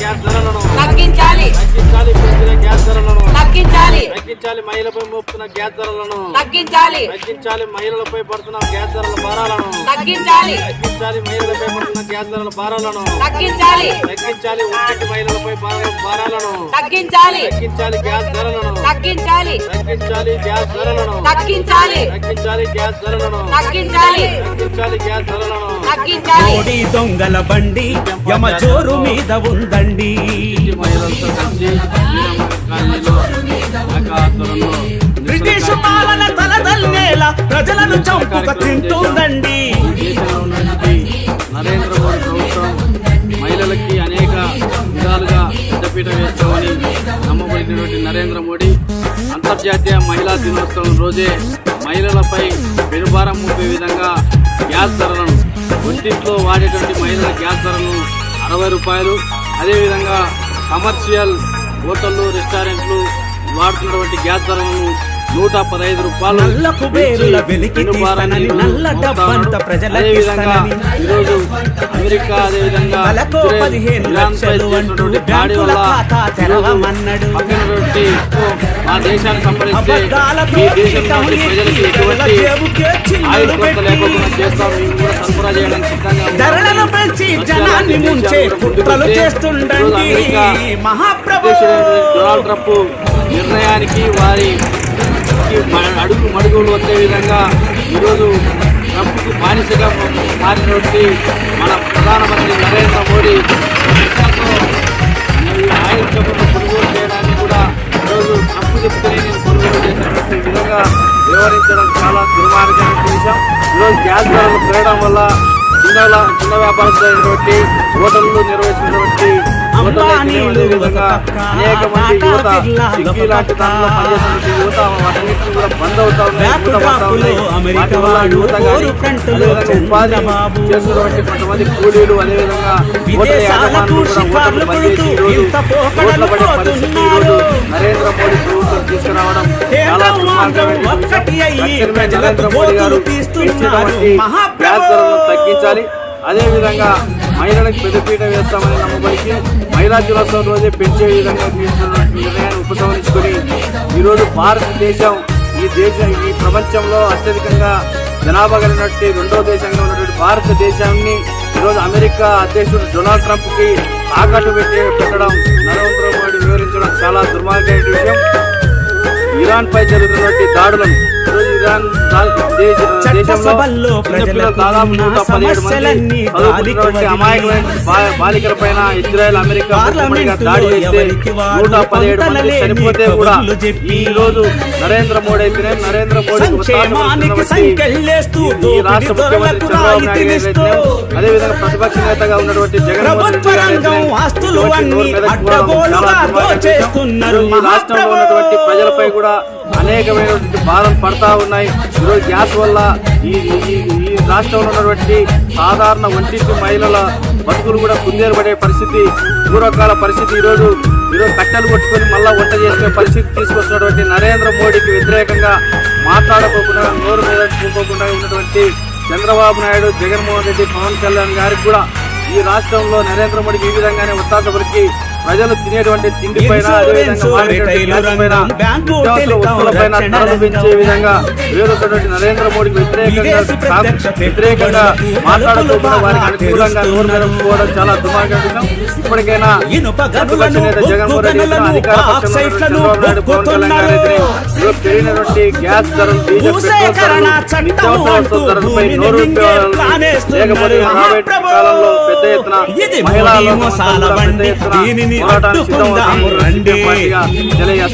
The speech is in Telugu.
గ్యాస్ ధరలను తగ్గించాలి. పెంచిన గ్యాస్ ధరలను తగ్గించాలి. మహిళలపై మోపుతున్న గ్యాస్ ధరలను తగ్గించాలి. మహిళలపై పడుతున్న గ్యాస్ ధరల భారాలను తగ్గించాలి. మహిళలపై పడుతున్న గ్యాస్ ధరల భారాలను తగ్గించాలి. ఒంటింటి మహిళలపై భారాలను తగ్గించాలి. గ్యాస్ ధరలను తగ్గించాలి. గ్యాస్ ధరలను తగ్గించాలి. గ్యాస్ ధరలను తగ్గించాలి. గ్యాస్ ధరలను తగ్గించాలి. మోడీ దొంగల బండి యమ జోరు మీద ఉందండి. మహిళలతో కలిసి బ్రిటిష్ పాలన తలదల్లేలా ప్రజలను చంపుక తింటుందండి. నరేంద్ర మోడీ ప్రభుత్వం మహిళలకి అనేక విధాలుగా పెద్దపీట వేస్తామని నమ్మబడినటువంటి నరేంద్ర మోడీ అంతర్జాతీయ మహిళా దినోత్సవం రోజే మహిళలపై పెనుభారం మోపే విధంగా గ్యాస్ ధరలను ఒంటింట్లో వాడేటువంటి మహిళల గ్యాస్ ధరలను 60 రూపాయలు, అదేవిధంగా కమర్షియల్ హోటళ్లు రెస్టారెంట్లు వాడుతున్నటువంటి గ్యాస్ ధరలను 115 రూపాయలు. ఈరోజు అమెరికా అదేవిధంగా మా దేశాన్ని సంపాదిస్తే ఈ దేశంలో ప్రజలకి ఎటువంటి ఆయుధ కొరత లేకుండా చేస్తాం. మేము కూడా సరఫరా చేయడానికి డొనాల్డ్ ట్రంప్ నిర్ణయానికి వారి అడుగు మడుగులు వచ్చే విధంగా ఈరోజు ట్రంప్కు బానిసగా మారినటువంటి మన ప్రధానమంత్రి నరేంద్ర మోడీ ఆయిల్ చొప్పున కొనుగోలు చేయడానికి కూడా ఈరోజు ట్రంప్ చెప్తేనే నేను కొనుగోలు చేసినటువంటి విధంగా వివరించడం చాలా దుర్మార్గమైన విషయం. ఈరోజు గ్యాస్ ధరలు పెరగడం వల్ల చిన్న వ్యాపారస్తులైనటువంటి హోటళ్లు నిర్వహించినటువంటి అనేక మంది యువత సిగ్గి లాంటి దానిలో పనిచేసినటువంటి యువత వాటన్నిటిని కూడా బంద్ అవుతా ఉన్నాయి. వాటి వల్ల యువత కానీ అదేవిధంగా ఉపాధి చేస్తున్నటువంటి కొంతమంది కూలీలు అదేవిధంగా ఓట్ల యాజమాన్యులు కూడా ఓట్లను బంద్ చేసి ఈరోజు ఓట్ల పడే పరిస్థితి ఈరోజు నరేంద్ర మోడీ ప్రభుత్వం తీసుకురావడం చాలా దుర్మార్గమైన విషయం. నరేంద్ర మోడీ గారు పెంచినటువంటి గ్యాస్ ధరలను తగ్గించాలి. అదేవిధంగా మహిళలకు పెద్దపీట వేస్తామని నమ్మబడికి మహిళా దినోత్సవం రోజే పెంచే విధంగా తీసుకున్నటువంటి నిర్ణయాన్ని ఉపసంహరించుకొని ఈరోజు భారతదేశం ఈ ప్రపంచంలో అత్యధికంగా జనాభా కలిగినటువంటి రెండవ దేశంగా ఉన్నటువంటి భారతదేశాన్ని ఈరోజు అమెరికా అధ్యక్షుడు డొనాల్డ్ ట్రంప్కి తాకట్టు పెట్టడం నరేంద్ర మోడీ వివరించడం చాలా దుర్మార్గమైన విషయం. ఇరాన్ పై జరుగుతున్నటువంటి దాడులను ఈరోజు ఇరాన్ దేశంలో దాదాపు 117 మంది చదువుకున్నటువంటి అమాయకమైన బాలికల పైన ఇజ్రాయెల్ అమెరికా దాడి చేస్తే 117 మంది చనిపోతే కూడా ఈ రోజు నరేంద్ర మోడీ అయితేనే నరేంద్ర మోడీ ఈ రాష్ట్ర ముఖ్యమంత్రి చంద్రబాబు నాయుడు గారైతే అదేవిధంగా ప్రతిపక్ష నేతగా ఉన్నటువంటి జగన్మోహన్ రెడ్డి రాష్ట్రంలో ఉన్నటువంటి ప్రజలపై కూడా అనేకమైనటువంటి బాధలు పడతా ఉన్నాయి. ఈరోజు గ్యాస్ వల్ల ఈ రాష్ట్రంలో ఉన్నటువంటి సాధారణ ఒంటింటి మహిళల బతుకులు కూడా కుందేరుపడే పరిస్థితి, పూర్వకాల పరిస్థితి ఈరోజు కట్టెలు కొట్టుకొని మళ్ళా వంట చేసుకునే పరిస్థితి తీసుకొస్తున్నటువంటి నరేంద్ర మోడీకి వ్యతిరేకంగా మాట్లాడకోకుండా నోరు మీద చూపకుండా ఉన్నటువంటి చంద్రబాబు నాయుడు, జగన్మోహన్ రెడ్డి, పవన్ కళ్యాణ్ గారికి కూడా ఈ రాష్ట్రంలో నరేంద్ర మోడీకి ఈ విధంగానే ఒత్తాసపరికి ప్రజలు తినేటువంటి తిండి పైన వస్తువులపైన ధరలు పెంచే విధంగా వేరుతున్నటువంటి నరేంద్ర మోడీకి వ్యతిరేకంగా మాట్లాడుకోకుండా వారికి అనుకూలంగా నోరు జరుపుకోవడం చాలా దుర్మార్గం. ఇప్పటికైనా ప్రతిపక్ష నేత జగన్మోహన్ రెడ్డి అధికార పక్షంలో చంద్రబాబు నాయుడు, పవన్ కళ్యాణ్ గారు పెరిగినటువంటి గ్యాస్ ధరలు, డీజిల్, పెట్రోల్ ధరలు, నిత్యావసర వస్తువుల ధరలపై నోరు లేకపోతే రాబోయే కాలంలో పెద్ద ఎత్తున మహిళలు పెద్ద ఎత్తున పోరాటానికి సిద్ధమవుతామని తెలియజేస్తారు.